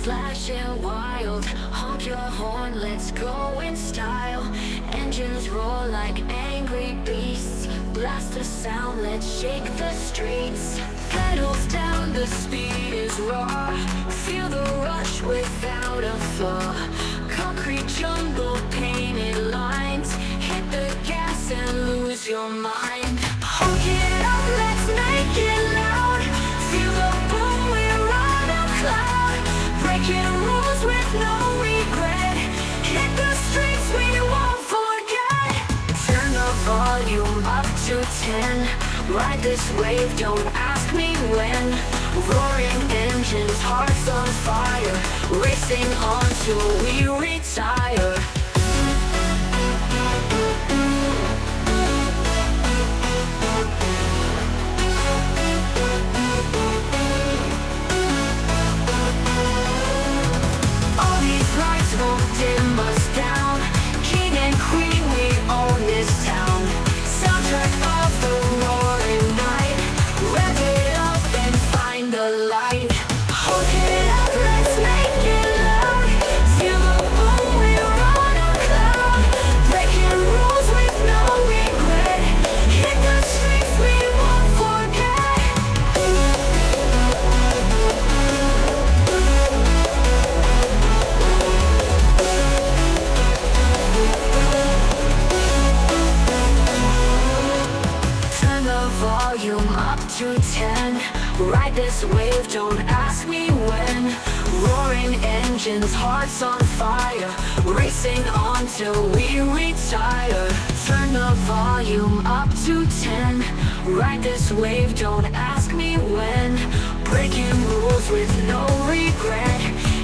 flashing wild. Honk your horn, let's go in style. Engines roar like angry beasts. Blast the sound, let's shake the streets. Pedals down, the speed is raw. Feel the rush without a flaw. Concrete jungle, painted lines. Hit the gas and lose your mind. Honk it up, let's make it loud. Feel the boom, we're on a cloud. Breaking rules with no regret. Hit the streets, we won't forget. Turn the volume up to 10. Ride this wave, don't ask me when. Roaring engines, hearts on fire. Racing on till we retire. All these lights won't dim us down. King and queen, we own this town. Soundtrack of the roaring night. Rev it up and find the light. Hold it up, let's make it loud. Feel the boom, we're on a cloud. Breaking rules with no regret. Hit the streets, we won't forget. Turn the volume up to 10. Ride this wave, don't ask me when. Roaring engines, hearts on fire. Racing on till we retire. Turn the volume up to 10. Ride this wave, don't ask me when. Breaking rules with no regret.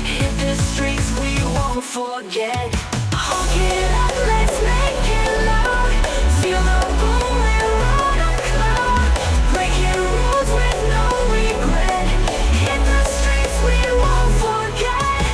Hit the streets, we won't forget. Honk it up, let's make it loud. Feel the boom, we're on a cloud. Breaking rules with no regret. Hit the streets, we won't forget.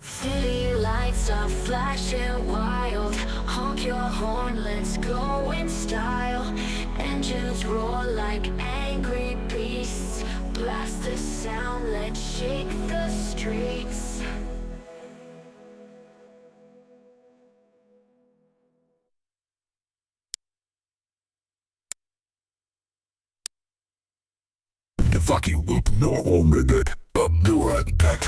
City lights are flashing wild. Honk your horn, let's go in style. Engines roar like angry beasts. Blast the sound, let's shake the streets. The fucking whoop no minute. I'm doing that.